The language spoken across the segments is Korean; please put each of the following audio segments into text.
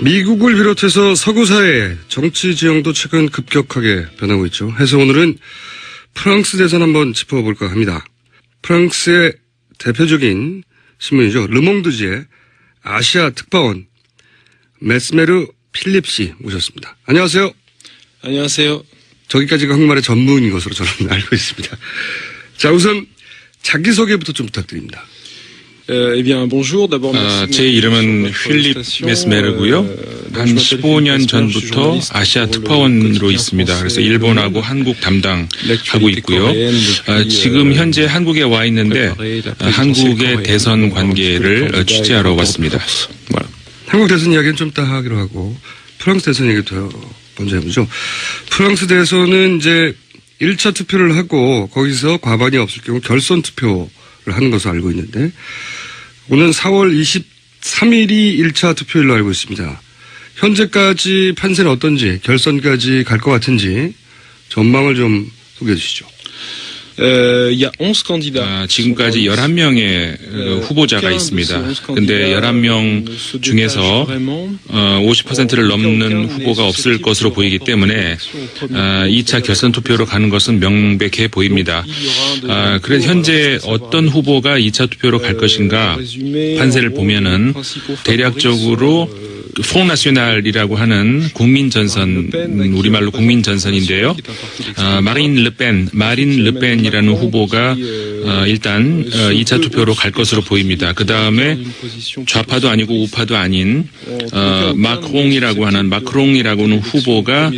미국을 비롯해서 서구 사회 정치 지형도 최근 급격하게 변하고 있죠. 해서 오늘은 프랑스 대선 한번 짚어볼까 합니다. 프랑스의 대표적인 신문이죠. 르몽드지의 아시아 특파원 메스메르 필립 씨 모셨습니다. 안녕하세요. 안녕하세요. 저기까지가 한국말의 전문인 것으로 저는 알고 있습니다. 자, 우선 자기소개부터 좀 부탁드립니다. 제 이름은 필립 메스메르고요. 한 15년 전부터 아시아 특파원으로 있습니다. 그래서 일본하고 한국 담당하고 있고요. 지금 현재 한국에 와 있는데 한국의 대선 관계를 취재하러 왔습니다. 한국 대선 이야기는 좀 이따 하기로 하고 프랑스 대선 얘기부터 먼저 해보죠. 프랑스 대선은 이제 1차 투표를 하고 거기서 과반이 없을 경우 결선 투표를 하는 것으로 알고 있는데 오는 4월 23일이 1차 투표일로 알고 있습니다. 현재까지 판세는 어떤지 결선까지 갈 것 같은지 전망을 좀 소개해 주시죠. 지금까지 11명의 후보자가 있습니다. 근데 11명 중에서 50%를 넘는 후보가 없을 것으로 보이기 때문에 2차 결선 투표로 가는 것은 명백해 보입니다. 그래서 현재 어떤 후보가 2차 투표로 갈 것인가 판세를 보면은 대략적으로 프롱나시오날이라고 하는 국민전선, 우리말로 국민전선인데요. 마린 르펜이라는 후보가 일단 2차 투표로 갈 것으로 보입니다. 그 다음에 좌파도 아니고 우파도 아닌 마크롱이라고 하는 후보가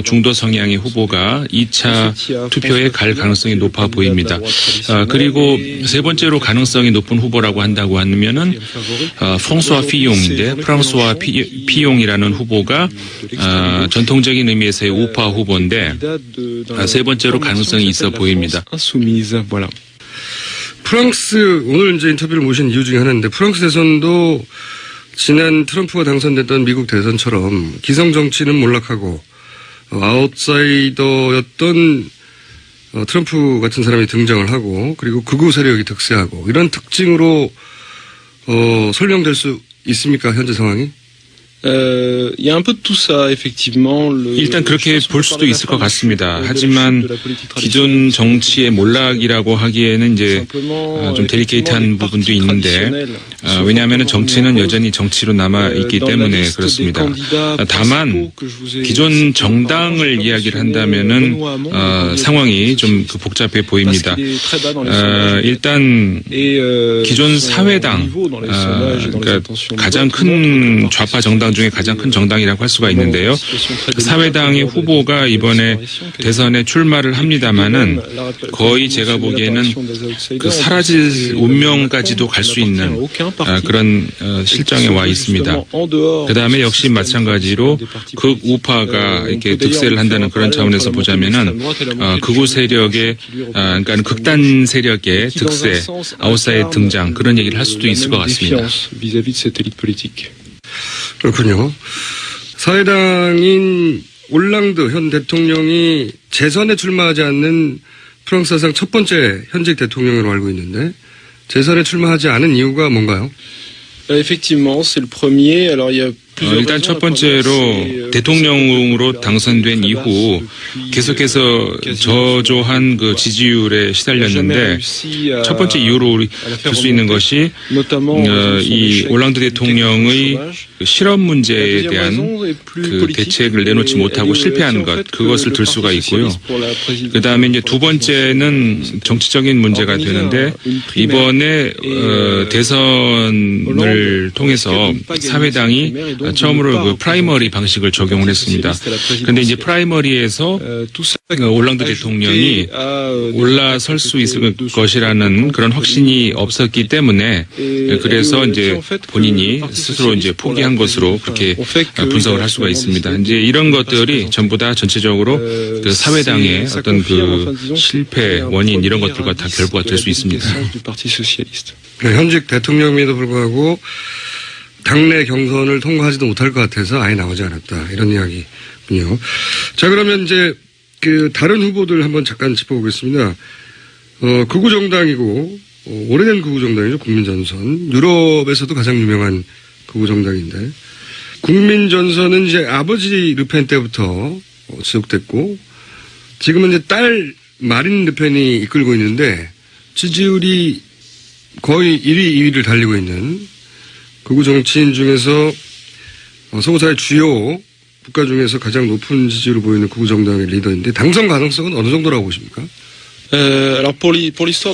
중도 성향의 후보가 2차 투표에 갈 가능성이 높아 보입니다. 그리고 세 번째로 가능성이 높은 후보라고 한다고 하면은 프랑스와 피용인데 프랑스와 피용이라는 후보가 전통적인 의미에서의 우파 후보인데 세 번째로 가능성이 있어 보입니다. 프랑스 오늘 이제 인터뷰를 모신 이유 중에 하나인데 프랑스 대선도 지난 트럼프가 당선됐던 미국 대선처럼 기성 정치는 몰락하고 아웃사이더였던 트럼프 같은 사람이 등장을 하고 그리고 극우 세력이 득세하고 이런 특징으로 설명될 수 있습니까? 현재 상황이? 일단 그렇게 볼 수도 있을 것 같습니다. 하지만 기존 정치의 몰락이라고 하기에는 이제 좀 데리케이트한 부분도 있는데 왜냐하면 정치는 여전히 정치로 남아 있기 때문에 그렇습니다. 다만 기존 정당을 이야기를 한다면은 상황이 좀 복잡해 보입니다. 일단 기존 사회당 그러니까 가장 큰 좌파 정당 중에 가장 큰 정당이라고 할 수가 있는데요. 사회당의 후보가 이번에 대선에 출마를 합니다마는 거의 제가 보기에는 그 사라질 운명까지도 갈 수 있는 그런 실정에 와 있습니다. 그 다음에 역시 마찬가지로 극우파가 이렇게 득세를 한다는 그런 차원에서 보자면은 극우 세력의 그러니까 극단 세력의 득세, 아웃사이드 등장 그런 얘기를 할 수도 있을 것 같습니다. 그렇군요. 사회당인 올랑드 현 대통령이 재선에 출마하지 않는 프랑스 사상 첫 번째 현직 대통령으로 알고 있는데 재선에 출마하지 않은 이유가 뭔가요? 일단 첫 번째로 대통령으로 당선된 이후 계속해서 저조한 그 지지율에 시달렸는데 첫 번째 이유로 볼 수 있는 것이 이 올랑드 대통령의 실업 문제에 대한 그 대책을 내놓지 못하고 실패한 것 그것을 들 수가 있고요. 그 다음에 이제 두 번째는 정치적인 문제가 되는데 이번에 대선을 통해서 사회당이 처음으로 그 프라이머리 방식을 적용을 했습니다. 그런데 이제 프라이머리에서 올랑드 대통령이 올라설 수 있을 것이라는 그런 확신이 없었기 때문에 그래서 이제 본인이 스스로 이제 포기한 것으로 그렇게 분석을 할 수가 있습니다. 이제 이런 것들이 전부 다 전체적으로 그 사회당의 어떤 그 실패 원인 이런 것들과 다 결부가 될 수 있습니다. 현직 대통령임에도 불구하고 당내 경선을 통과하지도 못할 것 같아서 아예 나오지 않았다. 이런 이야기군요. 자, 그러면 이제 그 다른 후보들 한번 잠깐 짚어보겠습니다. 극우 정당이고 오래된 극우 정당이죠. 국민전선. 유럽에서도 가장 유명한 극우 정당인데 국민전선은 이제 아버지 르펜 때부터 지속됐고 지금은 이제 딸 마린 르펜이 이끌고 있는데 지지율이 거의 1위, 2위를 달리고 있는 극우 정치인 중에서 서구사회 주요 국가 중에서 가장 높은 지지율을 보이는 극우 정당의 리더인데 당선 가능성은 어느 정도라고 보십니까?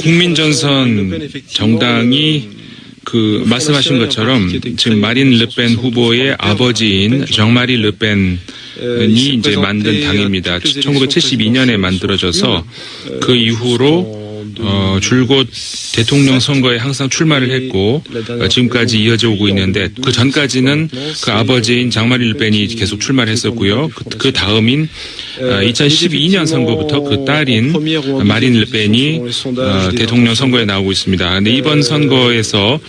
국민전선 정당이 말씀하신 것처럼 지금 마린 르펜 후보의 아버지인 정마리 르펜이 이제 만든 당입니다. 1972년에 만들어져서 그 이후로 줄곧 대통령 선거에 항상 출마를 했고 지금까지 이어져 오고 있는데 그 전까지는 그 아버지인 장마리 르펜이 계속 출마를 했었고요. 그 다음인 2012년 선거부터 그 딸인 마린 르펜이 대통령 선거에 나오고 있습니다. 그런데 이번 선거에서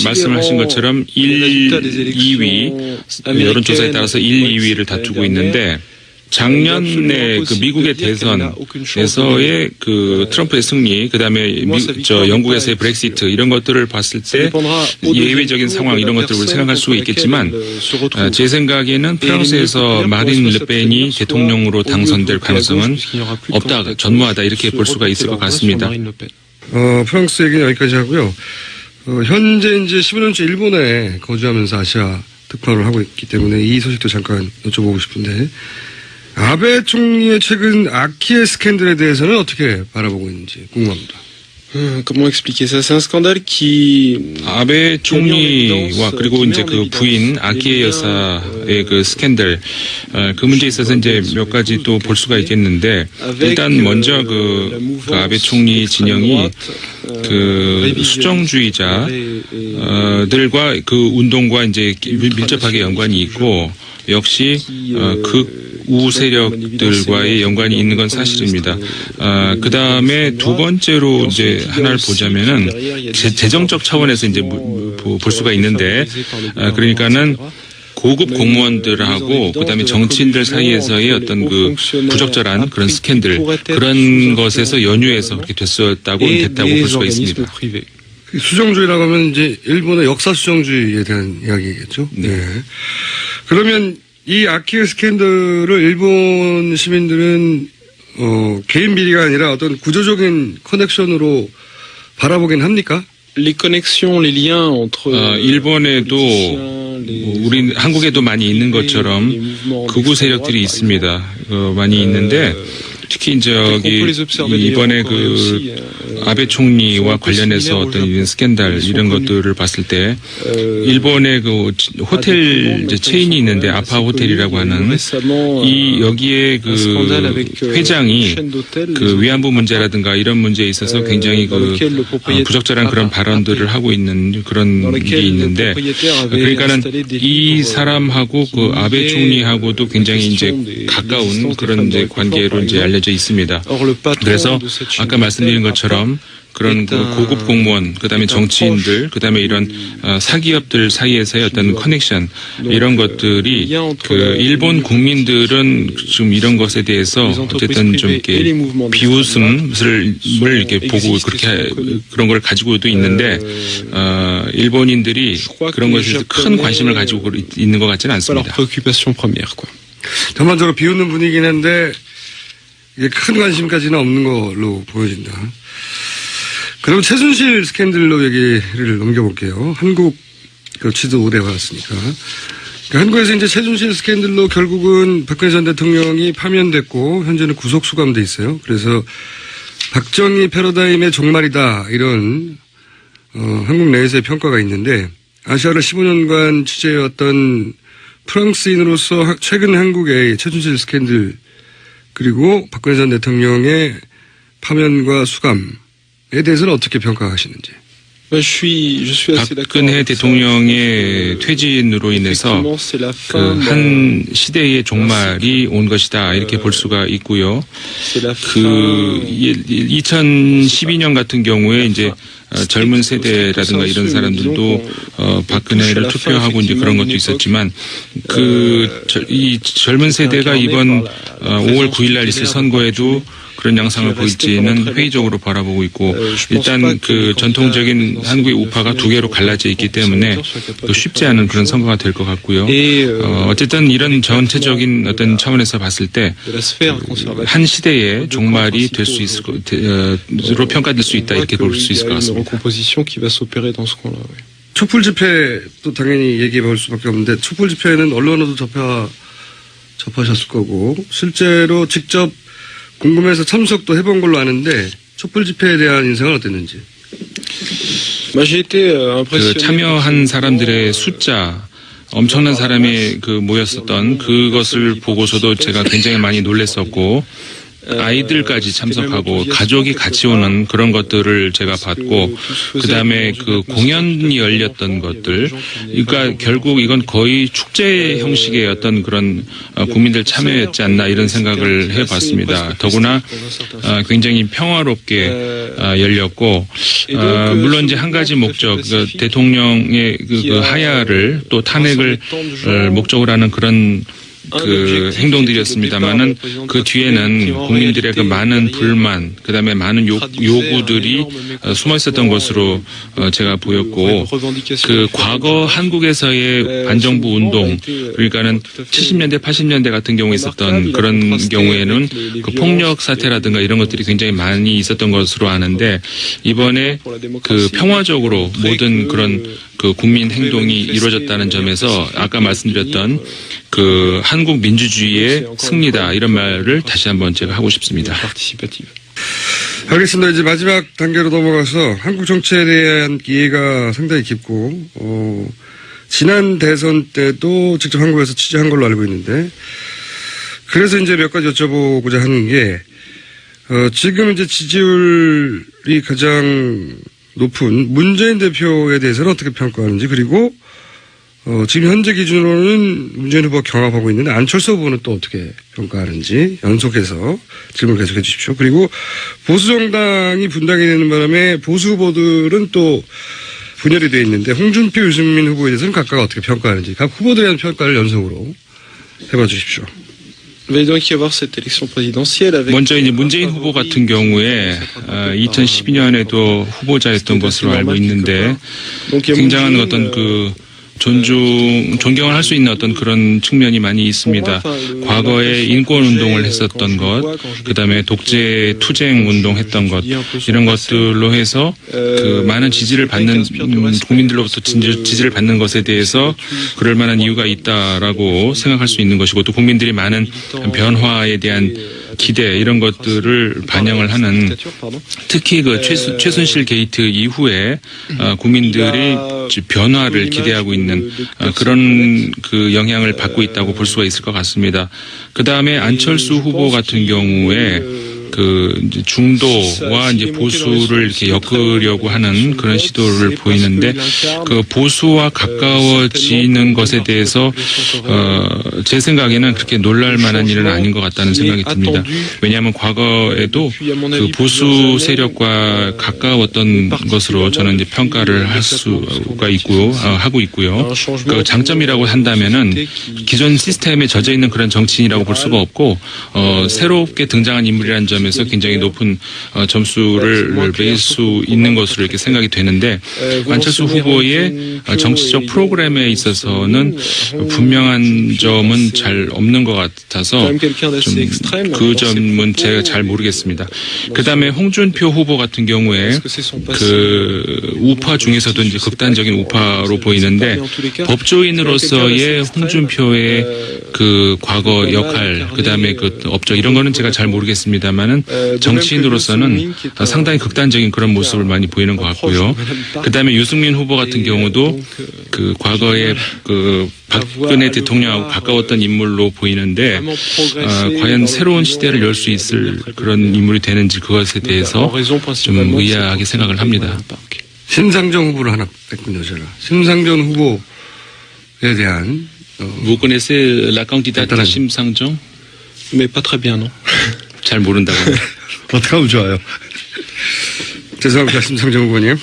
말씀하신 것처럼 1, 2위 여론조사에 따라서 1, 2위를 다투고 있는데 작년에 미국의 대선에서의 트럼프의 승리, 그다음에 영국에서의 브렉시트 이런 것들을 봤을 때 예외적인 상황 이런 것들을 생각할 수 있겠지만 제 생각에는 프랑스에서 마린 르펜이 대통령으로 당선될 가능성은 없다, 전무하다 이렇게 볼 수가 있을 것 같습니다. 프랑스 얘기는 여기까지 하고요. 현재 이제 15년째 일본에 거주하면서 아시아 특파를 하고 있기 때문에 이 소식도 잠깐 여쭤보고 싶은데 아베 총리의 최근 아키에 스캔들에 대해서는 어떻게 바라보고 있는지 궁금합니다. Comment expliquer ça? C'est un scandale qui 아베 총리와 그리고 이제 그 부인 아키에 여사의 그 스캔들 그 문제에 있어서 이제 몇 가지 또 볼 수가 있겠는데 일단 먼저 그 아베 총리 진영이 그 수정주의자들과 그 운동과 이제 밀접하게 연관이 있고 역시 극우 세력들과의 연관이 있는 건 사실입니다. 그 다음에 두 번째로 이제 하나를 보자면은 재정적 차원에서 이제 볼 수가 있는데 그러니까는 고급 공무원들하고 그다음에 정치인들 사이에서의 어떤 그 부적절한 그런 스캔들 그런 것에서 연유해서 그렇게 됐다고 볼 수가 있습니다. 수정주의라고 하면 이제 일본의 역사 수정주의에 대한 이야기겠죠. 네. 그러면 이 아키에 스캔들을 일본 시민들은 개인 비리가 아니라 어떤 구조적인 커넥션으로 바라보긴 합니까? 일본에도 우리 한국에도 많이 있는 것처럼 극우 세력들이 있습니다. 많이 있는데 특히 이번에 아베 총리와 관련해서 어떤 이런 스캔들 이런 것들을 봤을 때 일본의 호텔 체인이 있는데 아파 호텔이라고 하는 여기에 회장이 위안부 문제라든가 이런 문제에 있어서 굉장히 부적절한 그런 발언들을 하고 있는 그런 게 있는데 그러니까는 이 사람하고 아베 총리하고도 굉장히 이제 가까운 그런 이제 관계로 이제 알려져 있습니다. 그래서 아까 말씀드린 것처럼 그런 고급 공무원, 그다음에 정치인들, 그다음에 이런 사기업들 사이에서의 어떤 커넥션 이런 것들이 일본 국민들은 좀 이런 것에 대해서 어쨌든 좀 이렇게 비웃음을 이렇게 보고 그런 걸 가지고도 있는데 일본인들이 그런 것에 대해서 큰 관심을 가지고 있는 것 같지는 않습니다. 전반적으로 비웃는 분위기긴 한데 이게 큰 관심까지는 없는 걸로 보여진다. 그럼 최순실 스캔들로 얘기를 넘겨볼게요. 한국 지도 오래 왔으니까. 그러니까 한국에서 이제 최순실 스캔들로 결국은 박근혜 전 대통령이 파면됐고 현재는 구속 수감돼 있어요. 그래서 박정희 패러다임의 종말이다 이런 한국 내에서의 평가가 있는데 아시아를 15년간 취재해왔던 프랑스인으로서 최근 한국의 최순실 스캔들 그리고 박근혜 전 대통령의 파면과 수감에 대해서는 어떻게 평가하시는지. 박근혜 대통령의 퇴진으로 인해서 한 시대의 종말이 온 것이다 이렇게 볼 수가 있고요. 2012년 같은 경우에 이제 젊은 세대라든가 이런 사람들도 박근혜를 투표하고 이제 그런 것도 있었지만 이 젊은 세대가 이번 5월 9일 날 있을 선거에도 그런 양상을 보일지는 회의적으로 바라보고 있고 일단 그 전통적인 한국의 우파가 두 개로 갈라져 있기 때문에 또 쉽지 않은 그런 선거가 될 것 같고요. 어쨌든 이런 전체적인 어떤 차원에서 봤을 때 한 시대의 종말이 될 수 있을 것으로 평가될 수 있다 이렇게 볼 수 있을 것 같습니다. 촛불 집회도 당연히 얘기해 볼 수밖에 없는데 촛불 집회는 언론으로도 접하셨을 거고 실제로 직접 궁금해서 참석도 해본 걸로 아는데 촛불 집회에 대한 인상은 어땠는지. 그 참여한 사람들의 숫자 엄청난 사람이 그 모였었던 그것을 보고서도 제가 굉장히 많이 놀랐었고 아이들까지 참석하고 가족이 같이 오는 그런 것들을 제가 봤고 그다음에 그 공연이 열렸던 것들 그러니까 결국 이건 거의 축제 형식의 어떤 그런 국민들 참여였지 않나 이런 생각을 해봤습니다. 더구나 굉장히 평화롭게 열렸고 물론 이제 한 가지 목적 대통령의 그 하야를 또 탄핵을 목적으로 하는 그런 그 행동들이었습니다만은 그 뒤에는 국민들의 그 많은 불만, 그다음에 많은 요구들이 숨어 있었던 것으로 제가 보였고 그 과거 한국에서의 반정부 운동 그러니까는 70년대, 80년대 같은 경우에 있었던 그런 경우에는 그 폭력 사태라든가 이런 것들이 굉장히 많이 있었던 것으로 아는데 이번에 그 평화적으로 모든 그런 그 국민 행동이 이루어졌다는 점에서 아까 말씀드렸던 그 한국 민주주의의 승리다 이런 말을 다시 한번 제가 하고 싶습니다. 알겠습니다. 이제 마지막 단계로 넘어가서 한국 정치에 대한 이해가 상당히 깊고 지난 대선 때도 직접 한국에서 취재한 걸로 알고 있는데 그래서 이제 몇 가지 여쭤보고자 하는 게 지금 이제 지지율이 가장 높은 문재인 대표에 대해서는 어떻게 평가하는지 그리고 지금 현재 기준으로는 문재인 후보가 경합하고 있는데 안철수 후보는 또 어떻게 평가하는지 연속해서 질문을 계속해 주십시오. 그리고 보수정당이 분당이 되는 바람에 보수 후보들은 또 분열이 되어 있는데 홍준표, 유승민 후보에 대해서는 각각 어떻게 평가하는지 각 후보들에 대한 평가를 연속으로 해봐 주십시오. 먼저 이제 문재인 후보 같은 경우에 2012년에도 후보자였던 것으로 알고 있는데 굉장한 어떤 그 존경을 할 수 있는 어떤 그런 측면이 많이 있습니다. 과거에 인권운동을 했었던 것, 그 다음에 독재 투쟁 운동했던 것, 이런 것들로 해서 그 많은 지지를 받는, 국민들로부터 지지를 받는 것에 대해서 그럴 만한 이유가 있다라고 생각할 수 있는 것이고 또 국민들이 많은 변화에 대한 기대 이런 것들을 반영을 하는 특히 그 최순실 게이트 이후에 국민들이 변화를 기대하고 있는 그런 그 영향을 받고 있다고 볼 수가 있을 것 같습니다. 그 다음에 안철수 후보 같은 경우에 그 이제 중도와 이제 보수를 이렇게 엮으려고 하는 그런 시도를 보이는데 그 보수와 가까워지는 것에 대해서 제 생각에는 그렇게 놀랄 만한 일은 아닌 것 같다는 생각이 듭니다. 왜냐하면 과거에도 그 보수 세력과 가까웠던 것으로 저는 이제 평가를 할 수가 있고 하고 있고요. 그 장점이라고 한다면은 기존 시스템에 젖어 있는 그런 정치인이라고 볼 수가 없고 새롭게 등장한 인물이라는 점에서 굉장히 높은 점수를 매길 수 있는 것으로 이렇게 생각이 되는데 안철수 후보의 정치적 프로그램에 있어서는 분명한 점은 잘 없는 것 같아서 좀 그 점은 제가 잘 모르겠습니다. 그다음에 홍준표 후보 같은 경우에 그 우파 중에서도 이제 극단적인 우파로 보이는데 법조인으로서의 홍준표의 그 과거 역할 그다음에 그 업적 이런 거는 제가 잘 모르겠습니다만은 정치인으로서는 상당히 극단적인 그런 모습을 많이 보이는 것 같고요. 그다음에 유승민 후보 같은 경우도 그 과거에 그 박근혜 대통령하고 가까웠던 인물로 보이는데 과연 새로운 시대를 열 수 있을 그런 인물이 되는지 그것에 대해서 좀 의아하게 생각을 합니다. 심상정 후보를 하나 뺐군요, 제가. 심상정 후보에 대한 Vous connaissez la candidate 심상정? Mais pas très bien, non? 잘 모른다고. 어떻게 하면 좋아요. 죄송합니다, 심상정 후보님.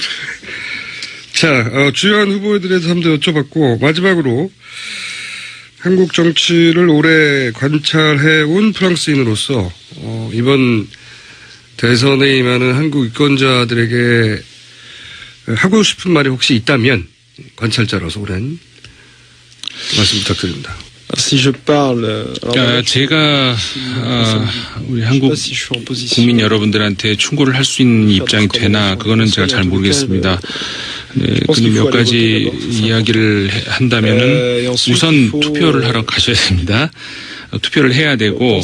자, 주요한 후보들에 대해서 한번 여쭤봤고 마지막으로 한국 정치를 오래 관찰해온 프랑스인으로서 이번 대선에 임하는 한국 유권자들에게 하고 싶은 말이 혹시 있다면 관찰자로서 오랜 말씀 부탁드립니다. Si je parle, 제가 우리 한국 국민 여러분들한테 충고를 할 수 있는 입장이 되나 그거는 제가 잘 모르겠습니다. 네, 근데 몇 가지 이야기를 한다면은 우선 투표를 하러 가셔야 됩니다. 투표를 해야 되고,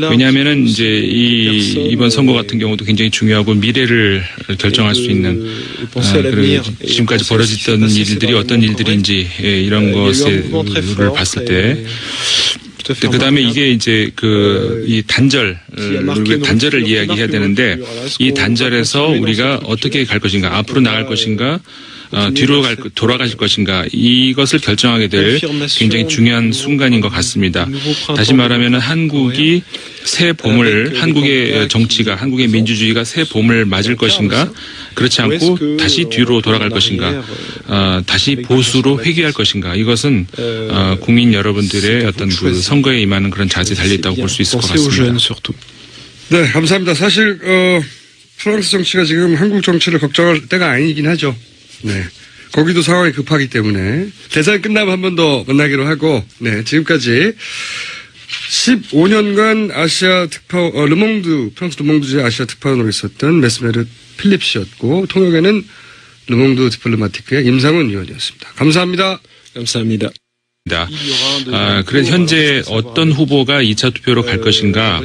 왜냐하면은 이제 이번 선거 같은 경우도 굉장히 중요하고 미래를 결정할 수 있는, 그리고 지금까지 벌어졌던 일들이 어떤 일들인지 이런 것을 봤을 때, 그 다음에 이게 이제 이 단절을 이야기해야 되는데, 이 단절에서 우리가 어떻게 갈 것인가, 앞으로 나갈 것인가, 뒤로 돌아가실 것인가, 이것을 결정하게 될 굉장히 중요한 순간인 것 같습니다. 다시 말하면 한국이 새 봄을, 한국의 정치가, 한국의 민주주의가 새 봄을 맞을 것인가, 그렇지 않고 다시 뒤로 돌아갈 것인가, 다시 보수로 회귀할 것인가, 이것은 국민 여러분들의 어떤 그 선거에 임하는 그런 자세에 달려있다고 볼 수 있을 것 같습니다. 네, 감사합니다. 사실 프랑스 정치가 지금 한국 정치를 걱정할 때가 아니긴 하죠. 네. 거기도 상황이 급하기 때문에 대선이 끝나면 한 번 더 만나기로 하고, 네. 지금까지 15년간 아시아 르몽드, 프랑스 르몽드의 아시아 특파원으로 있었던 메스메르 필립 씨였고, 통역에는 르몽드 디플로마티크의 임상훈 의원이었습니다. 감사합니다. 감사합니다. 그래서 현재 어떤 후보가 2차 투표로 갈 것인가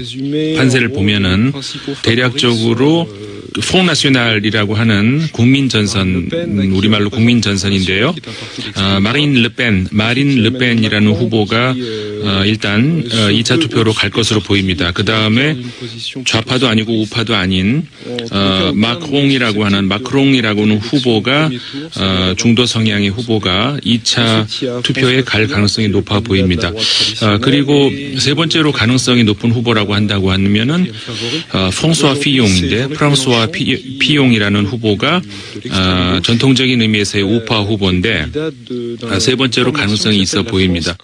판세를 보면은 대략적으로 프롱 나시오날이라고 하는 국민전선, 우리말로 국민전선인데요. 마린 르펜이라는 후보가 일단 2차 투표로 갈 것으로 보입니다. 그 다음에 좌파도 아니고 우파도 아닌 마크롱이라고는 후보가 중도 성향의 후보가 2차 투표에 갈 가능성이 높아 보입니다. 그리고 세 번째로 가능성이 높은 후보라고 한다고 하면은 프랑스와 피용인데, 프랑스와 피용이라는 후보가 전통적인 의미에서의 우파 후보인데 세 번째로 가능성이 있어 보입니다.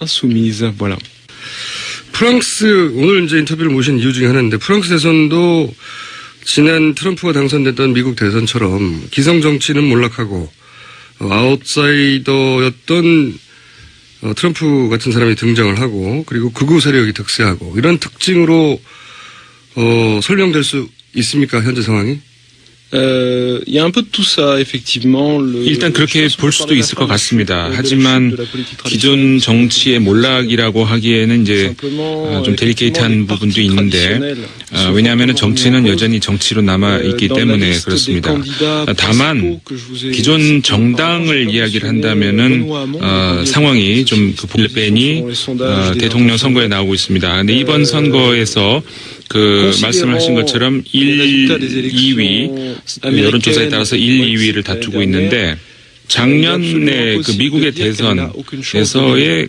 프랑스, 오늘 이제 인터뷰를 모신 이유 중에 하나인데, 프랑스 대선도 지난 트럼프가 당선됐던 미국 대선처럼 기성 정치는 몰락하고 아웃사이더였던 트럼프 같은 사람이 등장을 하고, 그리고 극우 세력이 득세하고, 이런 특징으로 설명될 수 있습니까, 현재 상황이? 일단 그렇게 볼 수도 있을 것 같습니다. 하지만 기존 정치의 몰락이라고 하기에는 이제 좀 데리케이트한 부분도 있는데, 왜냐하면 정치는 여전히 정치로 남아있기 때문에 그렇습니다. 다만 기존 정당을 이야기를 한다면은 상황이 좀 르펜이 대통령 선거에 나오고 있습니다. 근데 이번 선거에서 말씀을 하신 것처럼 1, 2위, 여론조사에 따라서 1, 2위를 다투고 있는데, 작년에 미국의 대선에서의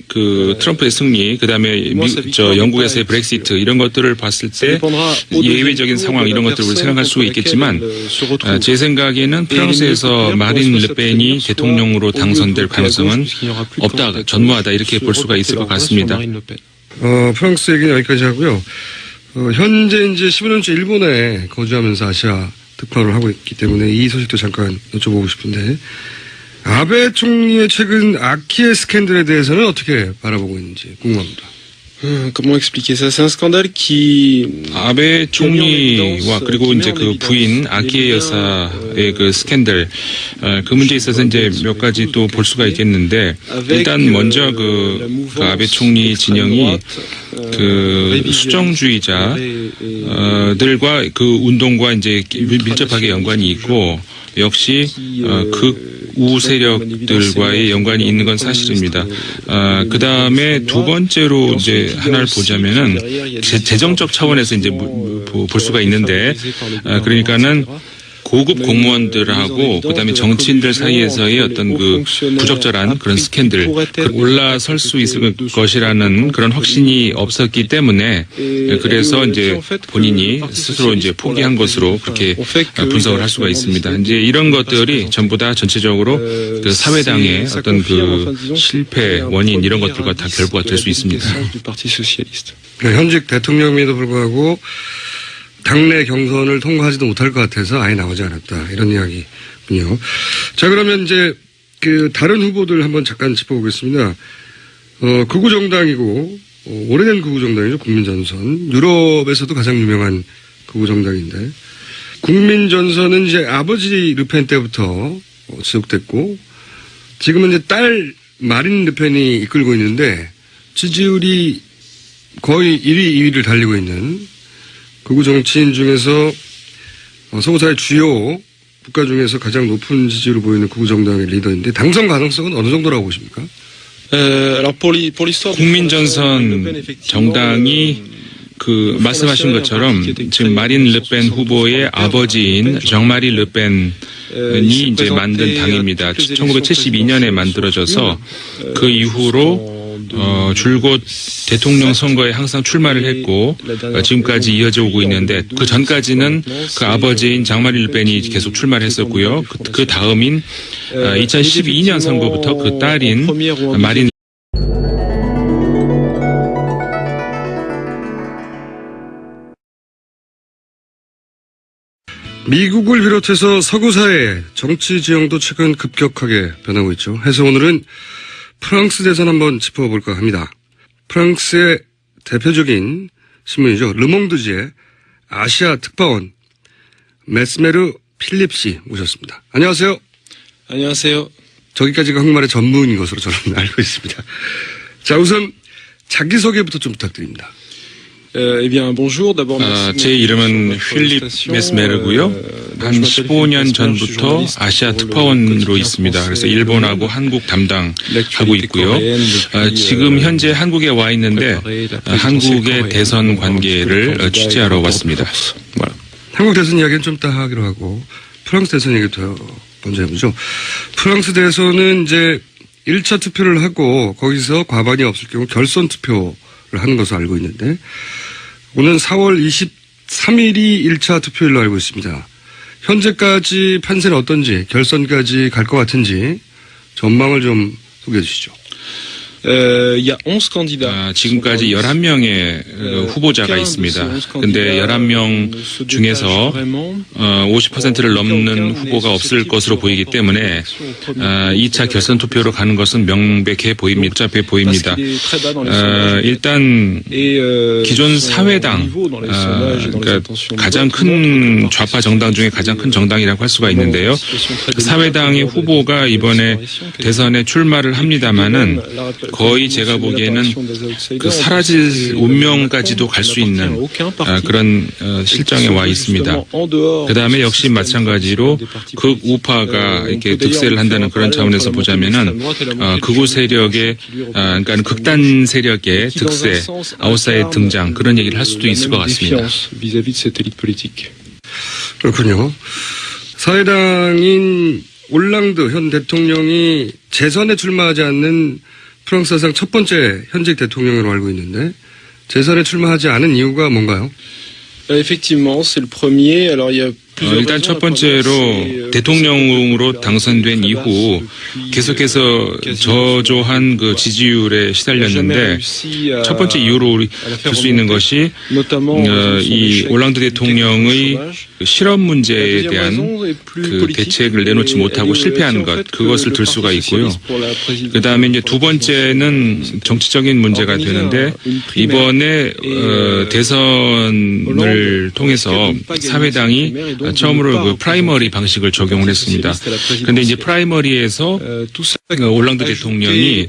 트럼프의 승리, 그 다음에 영국에서의 브렉시트, 이런 것들을 봤을 때 예외적인 상황, 이런 것들을 생각할 수 있겠지만, 제 생각에는 프랑스에서 마린 르펜이 대통령으로 당선될 가능성은 없다, 전무하다, 이렇게 볼 수가 있을 것 같습니다. 프랑스 얘기는 여기까지 하고요. 현재 이제 15년째 일본에 거주하면서 아시아 특파원을 하고 있기 때문에 이 소식도 잠깐 여쭤보고 싶은데, 아베 총리의 최근 아키에 스캔들에 대해서는 어떻게 바라보고 있는지 궁금합니다. Comment expliquer ça? C'est un scandale qui 아베 총리와 그리고 이제 그 부인 아키에 여사의 그 스캔들, 그 문제에 있어서 이제 몇 가지 또 볼 수가 있겠는데, 일단 먼저 그 아베 총리 진영이 수정주의자들과 그 운동과 이제 밀접하게 연관이 있고, 역시 우우 세력들과의 연관이 있는 건 사실입니다. 그 다음에 두 번째로 이제 하나를 보자면은 재정적 차원에서 이제 볼 수가 있는데, 그러니까는 고급 공무원들하고 그다음에 정치인들 사이에서의 어떤 그 부적절한 그런 스캔들, 올라설 수 있을 것이라는 그런 확신이 없었기 때문에, 그래서 이제 본인이 스스로 이제 포기한 것으로 그렇게 분석을 할 수가 있습니다. 이제 이런 것들이 전부 다 전체적으로 그 사회당의 어떤 그 실패 원인, 이런 것들과 다 결부가 될 수 있습니다. 현직 대통령임에도 불구하고 당내 경선을 통과하지도 못할 것 같아서 아예 나오지 않았다. 이런 이야기군요. 자, 그러면 이제 그 다른 후보들 한번 잠깐 짚어보겠습니다. 극우 정당이고 오래된 극우 정당이죠. 국민전선. 유럽에서도 가장 유명한 극우 정당인데 국민전선은 이제 아버지 르펜 때부터 지속됐고 지금은 이제 딸 마린 르펜이 이끌고 있는데 지지율이 거의 1위, 2위를 달리고 있는 극우 정치인 중에서 서구사회 주요 국가 중에서 가장 높은 지지율을 보이는 극우 정당의 리더인데 당선 가능성은 어느 정도라고 보십니까? 국민전선 정당이 그 말씀하신 것처럼 지금 마린 르펜 후보의 아버지인 정마리 르펜이 이제 만든 당입니다. 1972년에 만들어져서 그 이후로 줄곧 대통령 선거에 항상 출마를 했고 지금까지 이어져 오고 있는데 그 전까지는 그 아버지인 장마리 르펜이 계속 출마를 했었고요. 그 다음인 2012년 선거부터 그 딸인 마린 미국을 비롯해서 서구사회 정치 지형도 최근 급격하게 변하고 있죠. 해서 오늘은 프랑스 대선 한번 짚어볼까 합니다. 프랑스의 대표적인 신문이죠. 르몽드지의 아시아 특파원 메스메르 필립 씨 모셨습니다. 안녕하세요. 안녕하세요. 저기까지가 한국말의 전문인 것으로 저는 알고 있습니다. 자, 우선 자기소개부터 좀 부탁드립니다. 제 이름은 필립 메스메르고요. 한 15년 전부터 아시아 특파원으로 있습니다. 그래서 일본하고 한국 담당하고 있고요. 지금 현재 한국에 와 있는데 한국의 대선 관계를 취재하러 왔습니다. 한국 대선 이야기는 좀 이따 하기로 하고 프랑스 대선 얘기부터 먼저 해보죠. 프랑스 대선은 이제 1차 투표를 하고 거기서 과반이 없을 경우 결선 투표를 하는 것으로 알고 있는데 오는 4월 23일이 1차 투표일로 알고 있습니다. 현재까지 판세는 어떤지 결선까지 갈 것 같은지 전망을 좀 소개해 주시죠. 지금까지 11명의 후보자가 있습니다. 근데 11명 중에서 50%를 넘는 후보가 없을 것으로 보이기 때문에 2차 결선 투표로 가는 것은 명백해 보입니다. 복잡해 보입니다. 일단 기존 사회당, 그러니까 가장 큰 좌파 정당 중에 가장 큰 정당이라고 할 수가 있는데요. 사회당의 후보가 이번에 대선에 출마를 합니다마는 거의 제가 보기에는 그 사라질 운명까지도 갈 수 있는 그런 실정에 와 있습니다. 그 다음에 역시 마찬가지로 극우파가 이렇게 득세를 한다는 그런 차원에서 보자면은 극우 세력의 그러니까 극단 세력의 득세, 아웃사이드 등장 그런 얘기를 할 수도 있을 것 같습니다. 그렇군요. 사회당인 올랑드 현 대통령이 재선에 출마하지 않는 프랑스 사상 첫 번째 현직 대통령으로 알고 있는데 재선에 출마하지 않은 이유가 뭔가요? 일단 첫 번째로 대통령으로 당선된 이후 계속해서 저조한 그 지지율에 시달렸는데 첫 번째 이유로 들 수 있는 것이 이 올랑드 대통령의 실업 문제에 대한 그 대책을 내놓지 못하고 실패한 것 그것을 들 수가 있고요. 그 다음에 이제 두 번째는 정치적인 문제가 되는데 이번에 대선을 통해서 사회당이 처음으로 그 프라이머리 방식을 적용을 했습니다. 그런데 이제 프라이머리에서 올랑드 대통령이